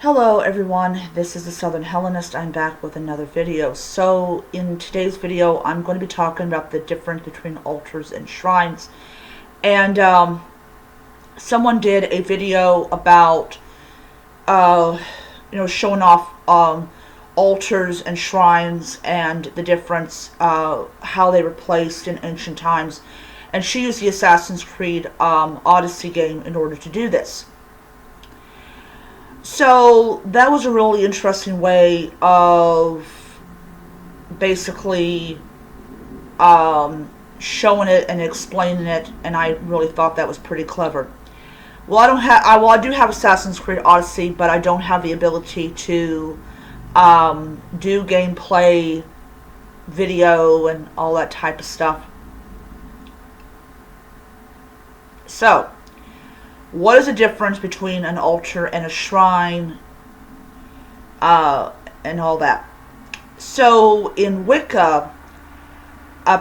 Hello everyone, this is the Southern Hellenist. I'm back with another video. So in today's video I'm going to be talking about the difference between altars and shrines. And someone did a video about showing off altars and shrines and the difference, how they were placed in ancient times. And she used the Assassin's Creed Odyssey game in order to do this. So that was a really interesting way of basically showing it and explaining it, and I really thought that was pretty clever. Well, I do have Assassin's Creed Odyssey, but I don't have the ability to do gameplay video and all that type of stuff. So, what is the difference between an altar and a shrine, and all that? So in Wicca,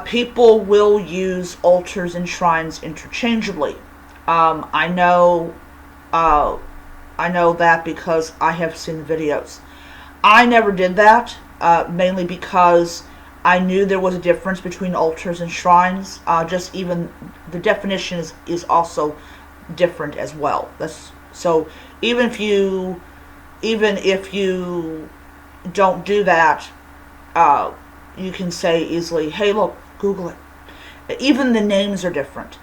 people will use altars and shrines interchangeably. I know that because I have seen videos. I never did that, mainly because I knew there was a difference between altars and shrines. Just even the definition is also different as well. So even if you don't do that, you can say easily, hey, look, Google it. Even the names are different.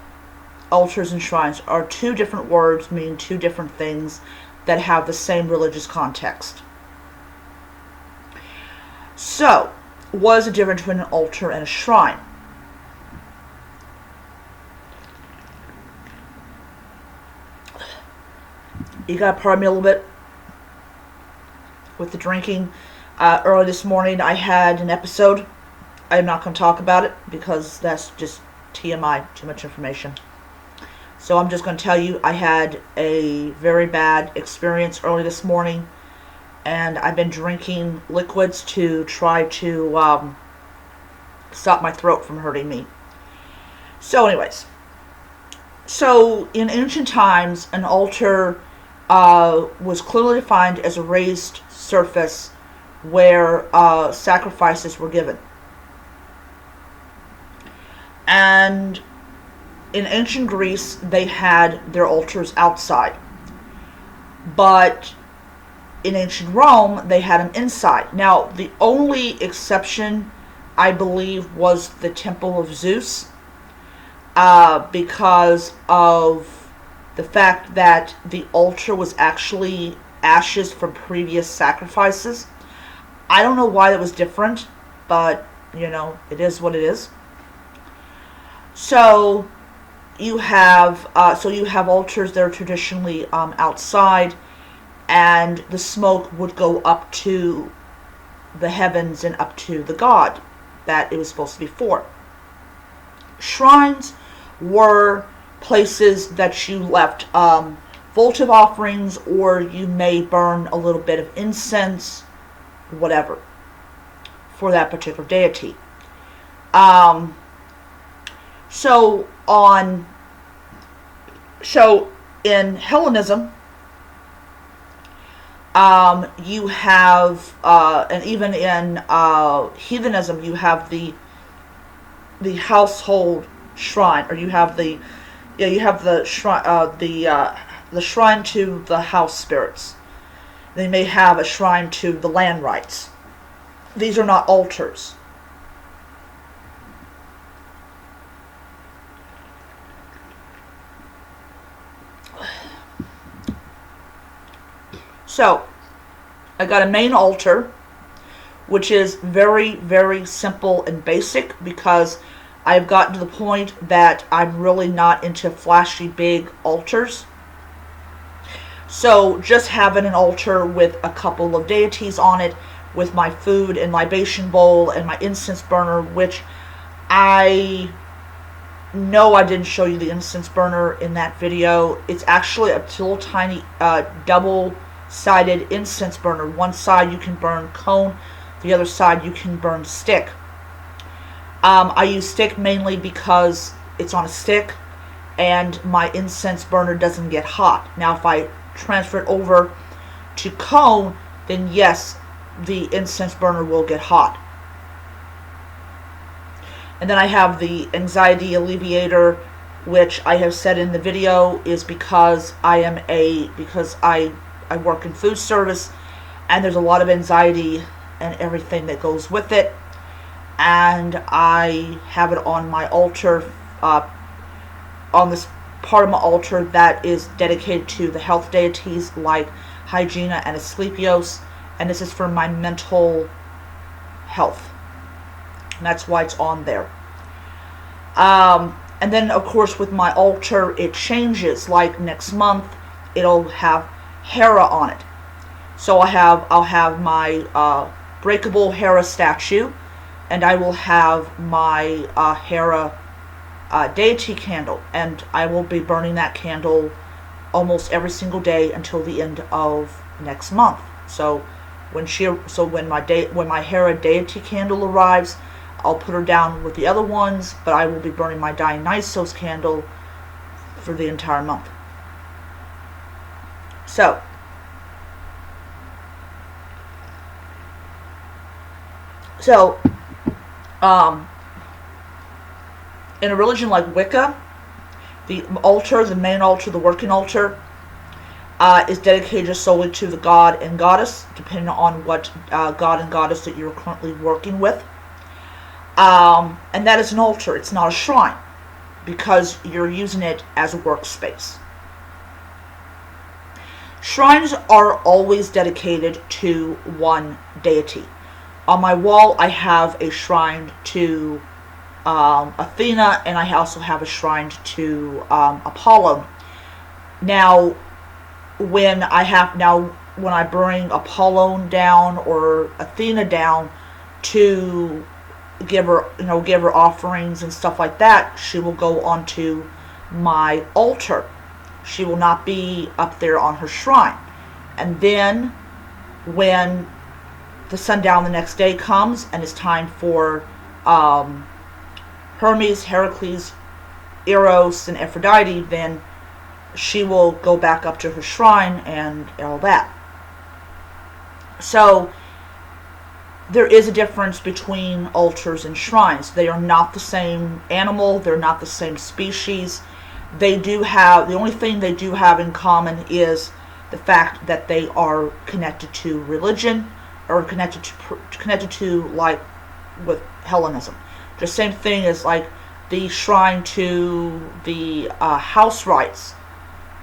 Altars and shrines are two different words, mean two different things that have the same religious context. So, what is the difference between an altar and a shrine? You gotta pardon me a little bit with the drinking. Early this morning I had an episode. I'm not going to talk about it because that's just TMI, too much information. So I'm just going to tell you I had a very bad experience early this morning, and I've been drinking liquids to try to stop my throat from hurting me. So anyways, so in ancient times, an altar was clearly defined as a raised surface where sacrifices were given. And in ancient Greece, they had their altars outside. But in ancient Rome, they had them inside. Now, the only exception, I believe, was the Temple of Zeus, because of the fact that the altar was actually ashes from previous sacrifices. I don't know why that was different, but, it is what it is. So, you have altars that are traditionally outside, and the smoke would go up to the heavens and up to the god that it was supposed to be for. Shrines were places that you left votive offerings, or you may burn a little bit of incense, whatever, for that particular deity. So in Hellenism, you have, and even in heathenism, you have the household shrine, or you have the shrine, the shrine to the house spirits. They may have a shrine to the land rights. These are not altars. So, I got a main altar, which is very, very simple and basic, because I've gotten to the point that I'm really not into flashy big altars. So just having an altar with a couple of deities on it, with my food and libation bowl and my incense burner, which I know I didn't show you the incense burner in that video. It's actually a little tiny double-sided incense burner. One side you can burn cone, the other side you can burn stick. I use stick mainly because it's on a stick and my incense burner doesn't get hot. Now if I transfer it over to cone, then yes, the incense burner will get hot. And then I have the anxiety alleviator, which I have said in the video is because I work in food service, and there's a lot of anxiety and everything that goes with it. And I have it on my altar, on this part of my altar that is dedicated to the health deities like Hygiena and Asclepios, and this is for my mental health. And that's why it's on there. And then, of course, with my altar, it changes. Like next month, it'll have Hera on it. So I'll have my breakable Hera statue, and I will have my Hera deity candle, and I will be burning that candle almost every single day until the end of next month. So when my Hera deity candle arrives, I'll put her down with the other ones, but I will be burning my Dionysos candle for the entire month. So, in a religion like Wicca, the altar, the main altar, the working altar, is dedicated just solely to the god and goddess, depending on what god and goddess that you're currently working with. And that is an altar. It's not a shrine, because you're using it as a workspace. Shrines are always dedicated to one deity. On my wall, I have a shrine to Athena, and I also have a shrine to Apollo. Now, when I bring Apollo down or Athena down to give her offerings and stuff like that, she will go onto my altar. She will not be up there on her shrine. And then when the sundown the next day comes and it's time for Hermes, Heracles, Eros, and Aphrodite, then she will go back up to her shrine and all that. So there is a difference between altars and shrines. They are not the same animal. They're not the same species. The only thing they do have in common is the fact that they are connected to religion, or connected to like with Hellenism. The same thing as like the shrine to the house rites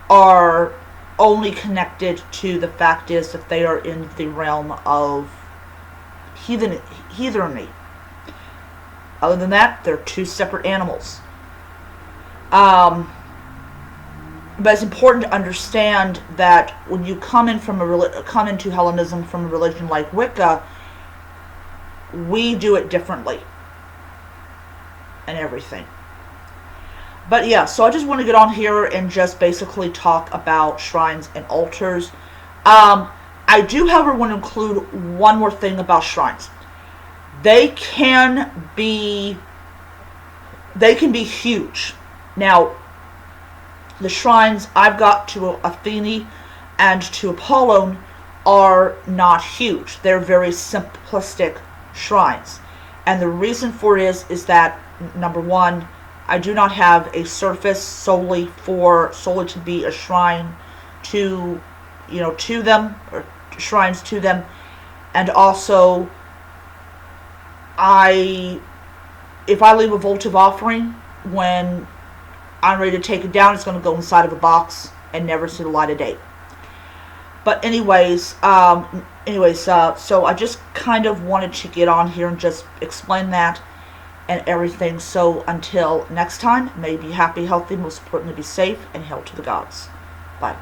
are only connected to the fact is that they are in the realm of heathenry. Other than that, they're two separate animals. But it's important to understand that when you come into Hellenism from a religion like Wicca, we do it differently and everything. But yeah, so I just want to get on here and just basically talk about shrines and altars. I do, however, want to include one more thing about shrines. They can be huge. Now, the shrines I've got to Athene and to Apollo are not huge. They're very simplistic shrines. And the reason for it is that, number one, I do not have a surface solely to be a shrine to them, or shrines to them. And also, if I leave a votive offering, when I'm ready to take it down, it's going to go inside of a box and never see the light of day. But anyways, so I just kind of wanted to get on here and just explain that and everything. So until next time, may you be happy, healthy, most importantly be safe, and hail to the gods. Bye.